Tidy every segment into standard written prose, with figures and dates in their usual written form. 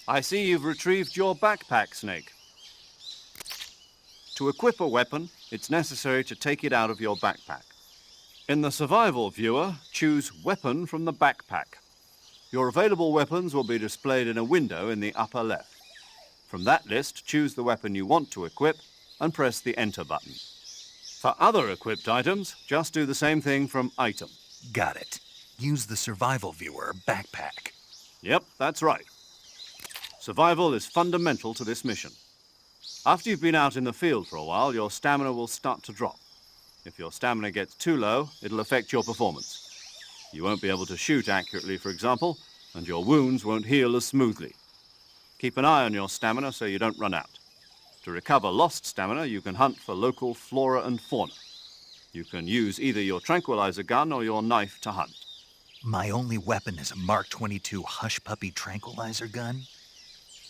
I see you've retrieved your backpack, Snake. To equip a weapon, it's necessary to take it out of your backpack. In the survival viewer, choose Weapon from the backpack. Your available weapons will be displayed in a window in the upper left. From that list, choose the weapon you want to equip and press the Enter button. For other equipped items, just do the same thing from Item. Got it. Use the survival viewer backpack. Yep, that's right. Survival is fundamental to this mission. After you've been out in the field for a while, your stamina will start to drop. If your stamina gets too low, it'll affect your performance. You won't be able to shoot accurately, for example, and your wounds won't heal as smoothly. Keep an eye on your stamina so you don't run out. To recover lost stamina, you can hunt for local flora and fauna. You can use either your tranquilizer gun or your knife to hunt. My only weapon is a Mark 22 Hush Puppy tranquilizer gun?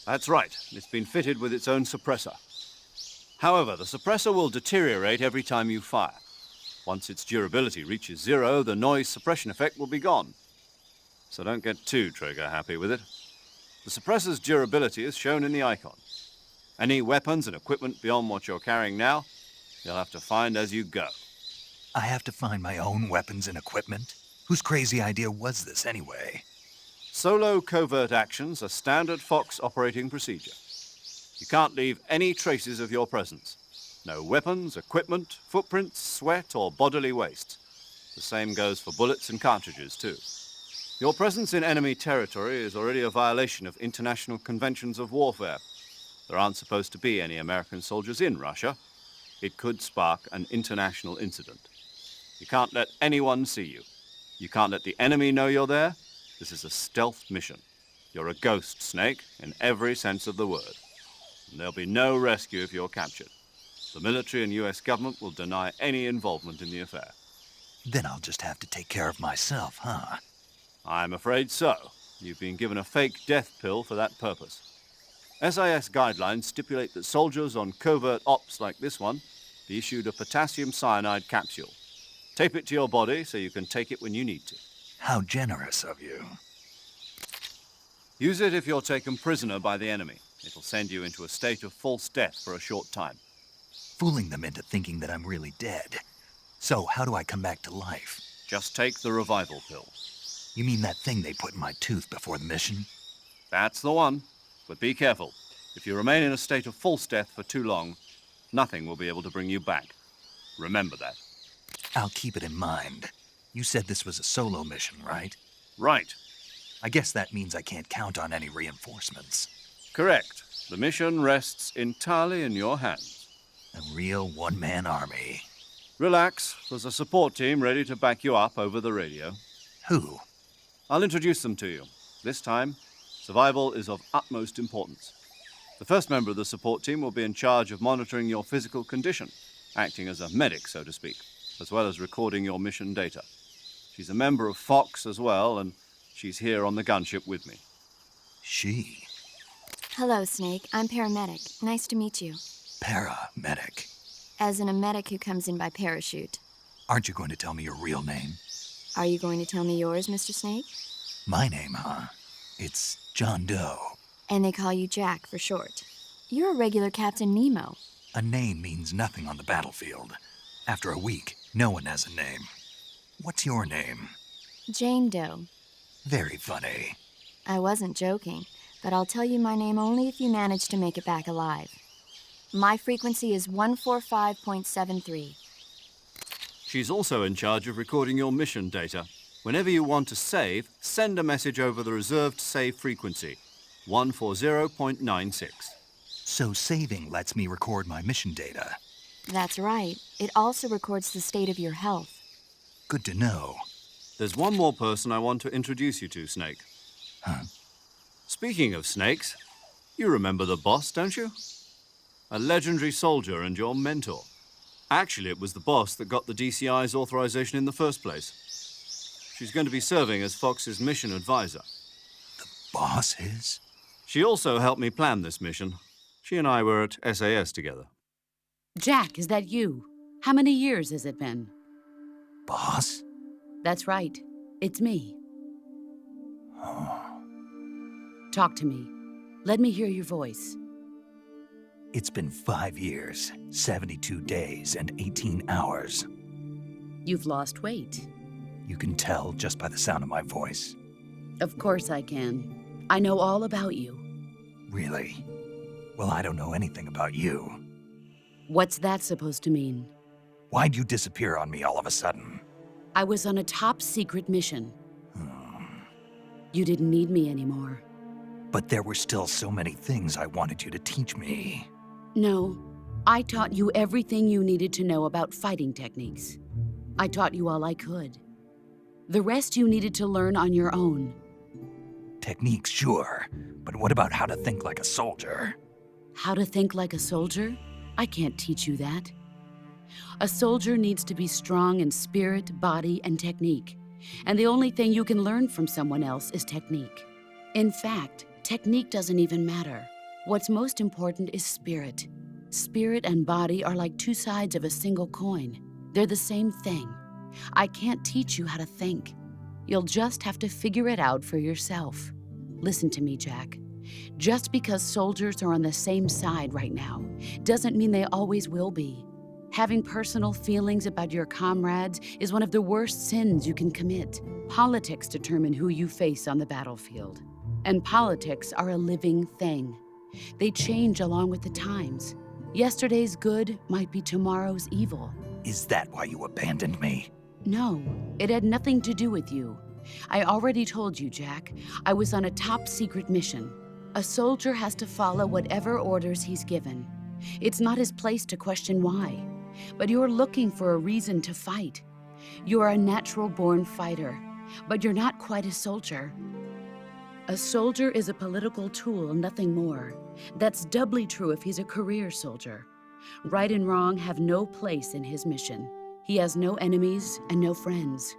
That's right. It's been fitted with its own suppressor. However, the suppressor will deteriorate every time you fire. Once its durability reaches 0, the noise suppression effect will be gone. So don't get too trigger-happy with it. The suppressor's durability is shown in the icon. Any weapons and equipment beyond what you're carrying now, you'll have to find as you go. I have to find my own weapons and equipment? Whose crazy idea was this anyway? Solo covert actions are standard Fox operating procedure. You can't leave any traces of your presence. No weapons, equipment, footprints, sweat, or bodily waste. The same goes for bullets and cartridges, too. Your presence in enemy territory is already a violation of international conventions of warfare. There aren't supposed to be any American soldiers in Russia. It could spark an international incident. You can't let anyone see you. You can't let the enemy know you're there. This is a stealth mission. You're a ghost, Snake, in every sense of the word. And there'll be no rescue if you're captured. The military and U.S. government will deny any involvement in the affair. Then I'll just have to take care of myself, huh? I'm afraid so. You've been given a fake death pill for that purpose. SIS guidelines stipulate that soldiers on covert ops like this one be issued a potassium cyanide capsule. Tape it to your body so you can take it when you need to. How generous of you. Use it if you're taken prisoner by the enemy. It'll send you into a state of false death for a short time. Fooling them into thinking that I'm really dead. So how do I come back to life? Just take the revival pill. You mean that thing they put in my tooth before the mission? That's the one. But be careful. If you remain in a state of false death for too long, nothing will be able to bring you back. Remember that. I'll keep it in mind. You said this was a solo mission, right? Right. I guess that means I can't count on any reinforcements. Correct. The mission rests entirely in your hands. A real one-man army. Relax. There's a support team ready to back you up over the radio. Who? I'll introduce them to you. This time, survival is of utmost importance. The first member of the support team will be in charge of monitoring your physical condition, acting as a medic, so to speak, as well as recording your mission data. She's a member of Fox as well, and she's here on the gunship with me. She? Hello, Snake. I'm paramedic. Nice to meet you. Paramedic. As in a medic who comes in by parachute. Aren't you going to tell me your real name? Are you going to tell me yours, Mr. Snake? My name, huh? It's John Doe. And they call you Jack for short. You're a regular Captain Nemo. A name means nothing on the battlefield. After a week, no one has a name. What's your name? Jane Doe. Very funny. I wasn't joking, but I'll tell you my name only if you manage to make it back alive. My frequency is 145.73. She's also in charge of recording your mission data. Whenever you want to save, send a message over the reserved save frequency, 140.96. So saving lets me record my mission data. That's right. It also records the state of your health. Good to know. There's one more person I want to introduce you to, Snake. Huh? Speaking of snakes, you remember the boss, don't you? A legendary soldier and your mentor. Actually, it was the boss that got the DCI's authorization in the first place. She's going to be serving as Fox's mission advisor. The boss is? She also helped me plan this mission. She and I were at SAS together. Jack, is that you? How many years has it been? Boss? That's right. It's me. Oh. Talk to me. Let me hear your voice. It's been 5 years, 72 days, and 18 hours. You've lost weight. You can tell just by the sound of my voice. Of course I can. I know all about you. Really? Well, I don't know anything about you. What's that supposed to mean? Why'd you disappear on me all of a sudden? I was on a top-secret mission. You didn't need me anymore. But there were still so many things I wanted you to teach me. No, I taught you everything you needed to know about fighting techniques. I taught you all I could. The rest you needed to learn on your own. Techniques, sure. But what about how to think like a soldier? How to think like a soldier? I can't teach you that. A soldier needs to be strong in spirit, body, and technique. And the only thing you can learn from someone else is technique. In fact, technique doesn't even matter. What's most important is spirit. Spirit and body are like two sides of a single coin. They're the same thing. I can't teach you how to think. You'll just have to figure it out for yourself. Listen to me, Jack. Just because soldiers are on the same side right now doesn't mean they always will be. Having personal feelings about your comrades is one of the worst sins you can commit. Politics determine who you face on the battlefield. And politics are a living thing. They change along with the times. Yesterday's good might be tomorrow's evil. Is that why you abandoned me? No, it had nothing to do with you. I already told you, Jack. I was on a top-secret mission. A soldier has to follow whatever orders he's given. It's not his place to question why. But you're looking for a reason to fight. You're a natural-born fighter, but you're not quite a soldier. A soldier is a political tool, nothing more. That's doubly true if he's a career soldier. Right and wrong have no place in his mission. He has no enemies and no friends.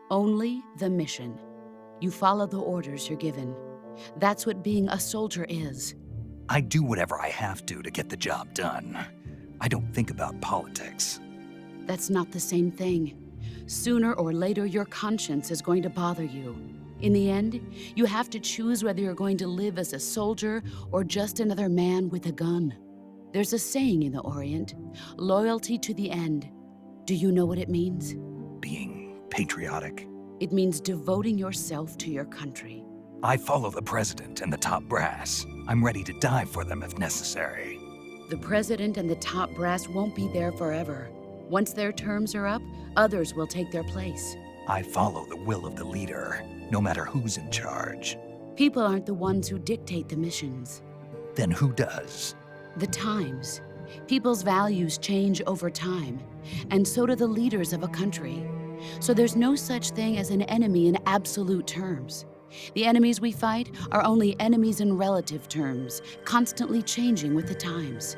Only the mission. You follow the orders you're given. That's what being a soldier is. I do whatever I have to get the job done. I don't think about politics. That's not the same thing. Sooner or later, your conscience is going to bother you. In the end, you have to choose whether you're going to live as a soldier or just another man with a gun. There's a saying in the Orient, loyalty to the end. Do you know what it means? Being patriotic. It means devoting yourself to your country. I follow the president and the top brass. I'm ready to die for them if necessary. The president and the top brass won't be there forever. Once their terms are up, others will take their place. I follow the will of the leader, no matter who's in charge. People aren't the ones who dictate the missions. Then who does? The times. People's values change over time, and so do the leaders of a country. So there's no such thing as an enemy in absolute terms. The enemies we fight are only enemies in relative terms, constantly changing with the times.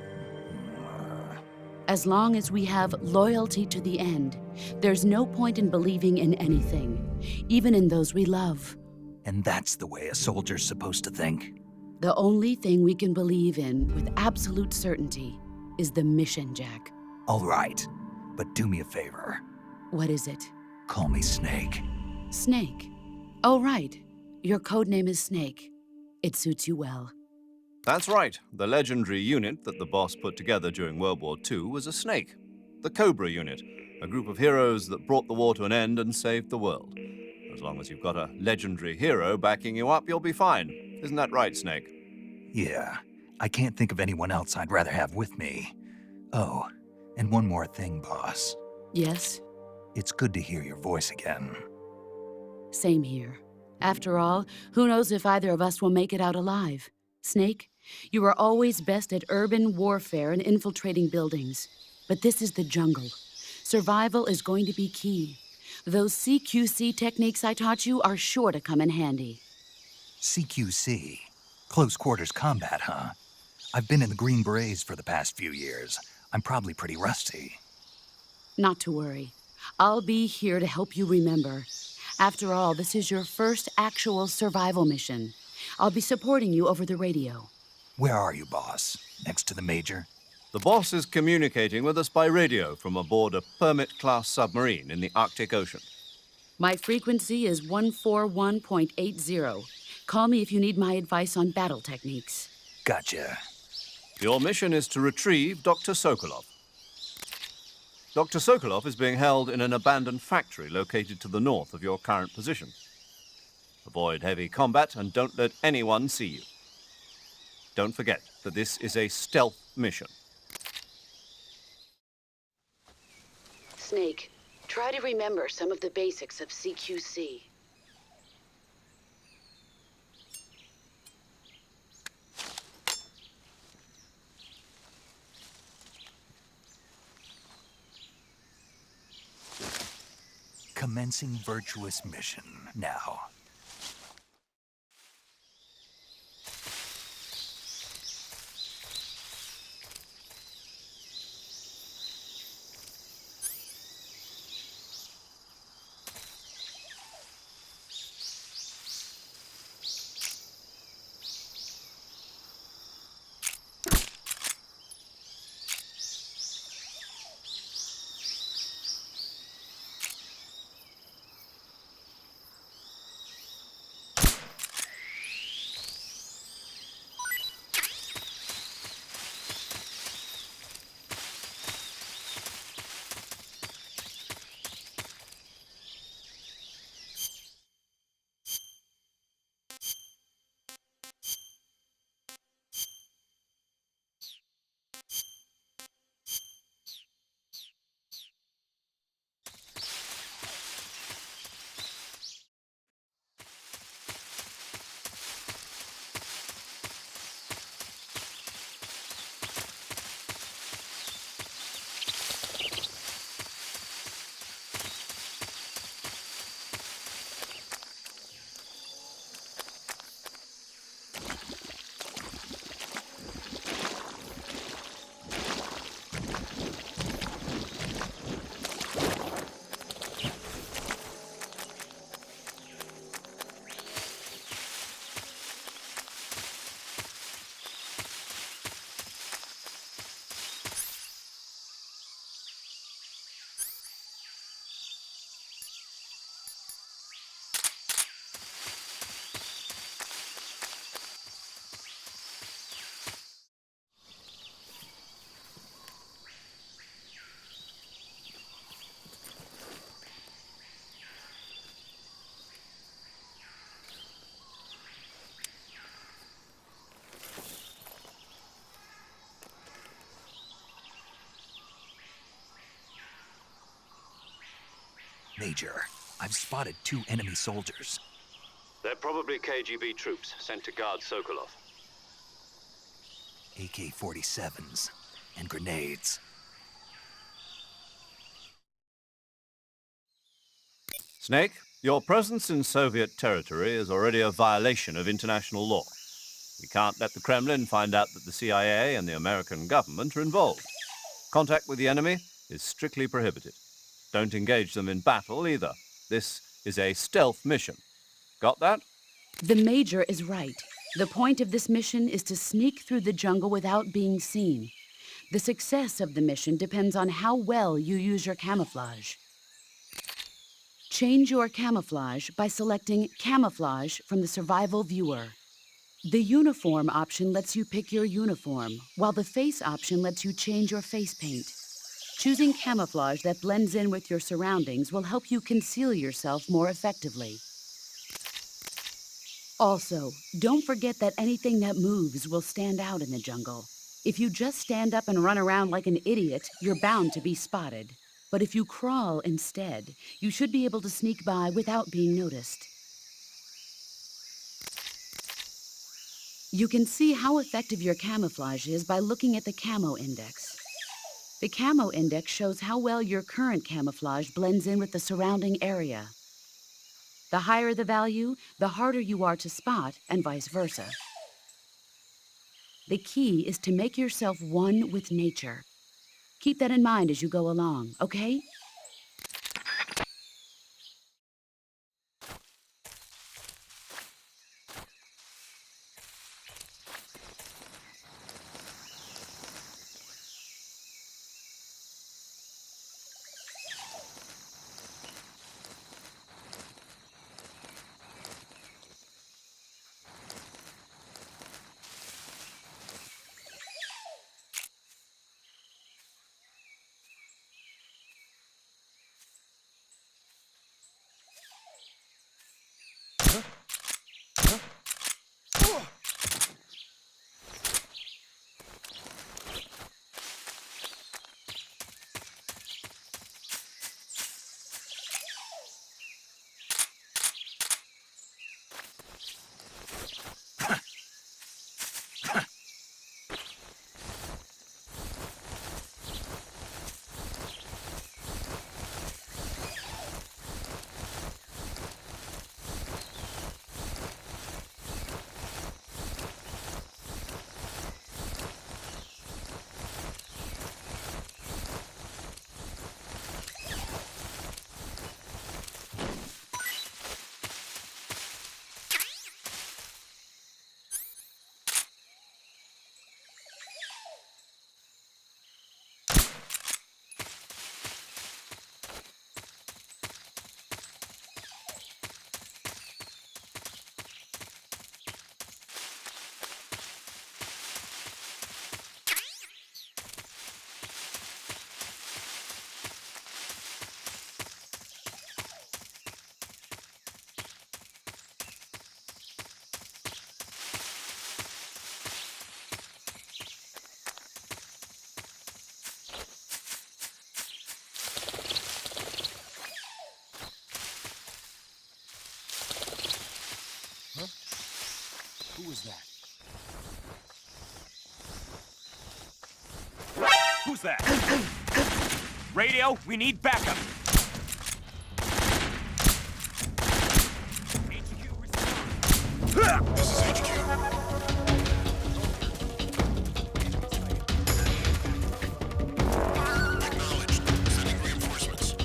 As long as we have loyalty to the end, there's no point in believing in anything, even in those we love. And that's the way a soldier's supposed to think? The only thing we can believe in with absolute certainty is the mission, Jack. All right, but do me a favor. What is it? Call me Snake. Snake. Oh, right. Your code name is Snake. It suits you well. That's right. The legendary unit that the boss put together during World War II was a snake. The Cobra unit, a group of heroes that brought the war to an end and saved the world. As long as you've got a legendary hero backing you up, you'll be fine. Isn't that right, Snake? Yeah, I can't think of anyone else I'd rather have with me. Oh, and one more thing, boss. Yes? It's good to hear your voice again. Same here. After all, who knows if either of us will make it out alive? Snake, you are always best at urban warfare and infiltrating buildings. But this is the jungle. Survival is going to be key. Those CQC techniques I taught you are sure to come in handy. CQC? Close quarters combat, huh? I've been in the Green Berets for the past few years. I'm probably pretty rusty. Not to worry. I'll be here to help you remember. After all, this is your first actual survival mission. I'll be supporting you over the radio. Where are you, boss? Next to the Major? The boss is communicating with us by radio from aboard a Permit-class submarine in the Arctic Ocean. My frequency is 141.80. Call me if you need my advice on battle techniques. Gotcha. Your mission is to retrieve Dr. Sokolov. Dr. Sokolov is being held in an abandoned factory located to the north of your current position. Avoid heavy combat and don't let anyone see you. Don't forget that this is a stealth mission. Snake, try to remember some of the basics of CQC. Commencing Virtuous mission now. Major, I've spotted 2 enemy soldiers. They're probably KGB troops sent to guard Sokolov. AK-47s and grenades. Snake, your presence in Soviet territory is already a violation of international law. We can't let the Kremlin find out that the CIA and the American government are involved. Contact with the enemy is strictly prohibited. Don't engage them in battle either. This is a stealth mission. Got that? The Major is right. The point of this mission is to sneak through the jungle without being seen. The success of the mission depends on how well you use your camouflage. Change your camouflage by selecting Camouflage from the Survival Viewer. The Uniform option lets you pick your uniform, while the Face option lets you change your face paint. Choosing camouflage that blends in with your surroundings will help you conceal yourself more effectively. Also, don't forget that anything that moves will stand out in the jungle. If you just stand up and run around like an idiot, you're bound to be spotted. But if you crawl instead, you should be able to sneak by without being noticed. You can see how effective your camouflage is by looking at the Camo Index. The Camo Index shows how well your current camouflage blends in with the surrounding area. The higher the value, the harder you are to spot, and vice versa. The key is to make yourself one with nature. Keep that in mind as you go along, okay? was that? Who's that? Radio, we need backup. HQ, respond. This is HQ. Acknowledged. Sending reinforcements.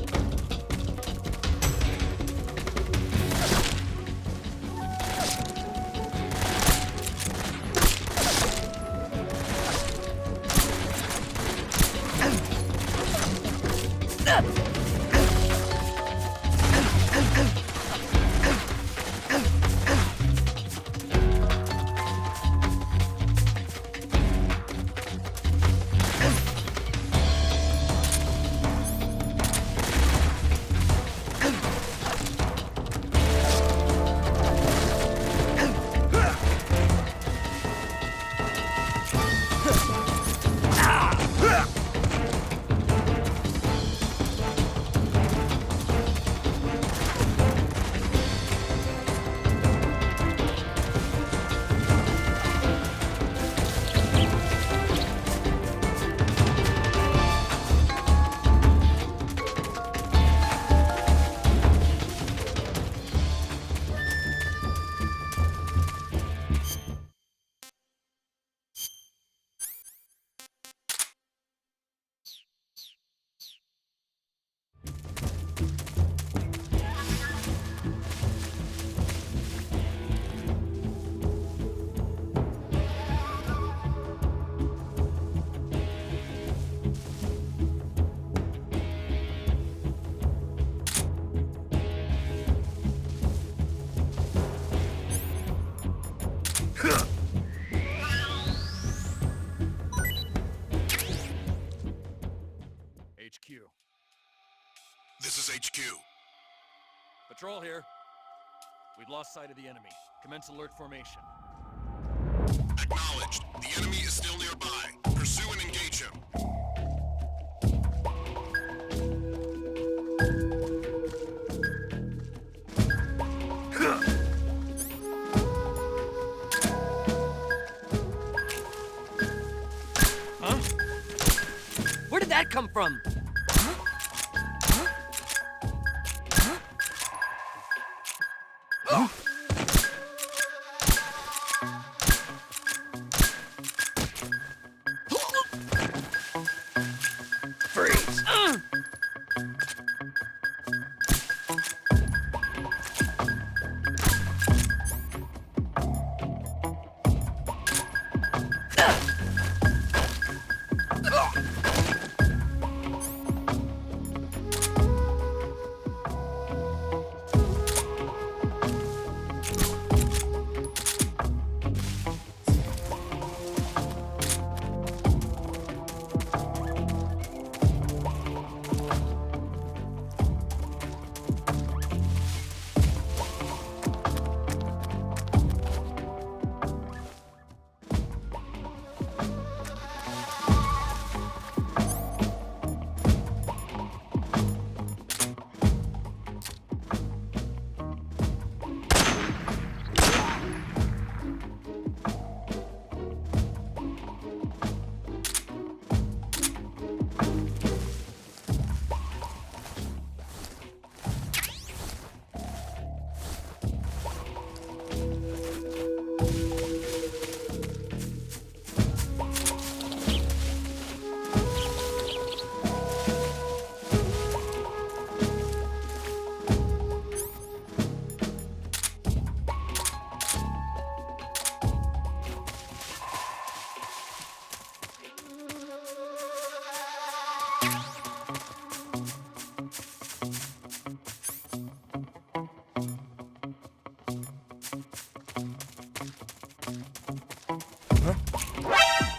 HQ. This is HQ. Patrol here. We've lost sight of the enemy. Commence alert formation. Acknowledged. The enemy is still nearby. Pursue and engage him. Where did that come from? Freeze!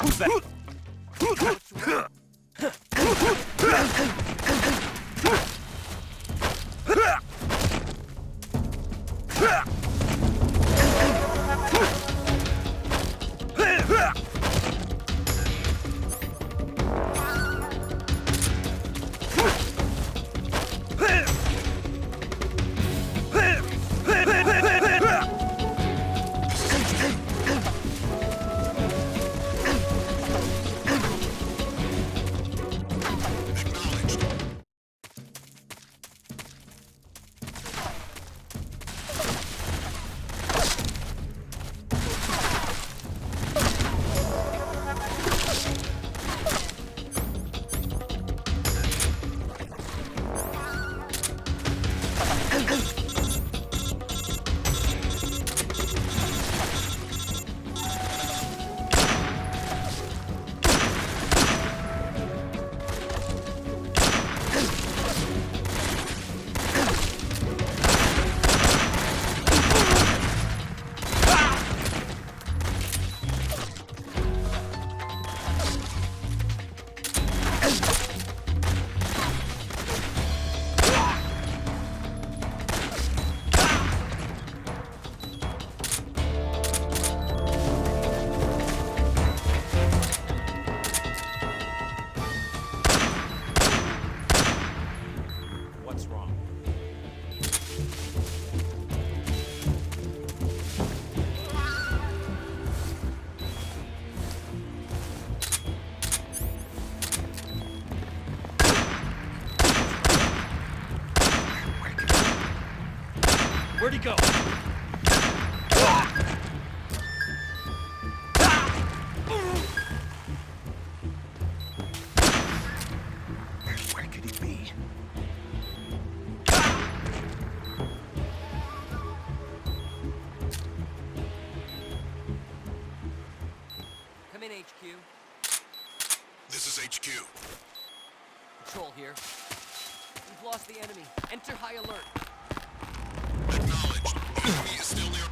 Who's that? What's wrong? Where'd he go? Where could he be? Come in, HQ. This is HQ. Patrol here. We've lost the enemy. Enter high alert. Acknowledged. The enemy is still nearby.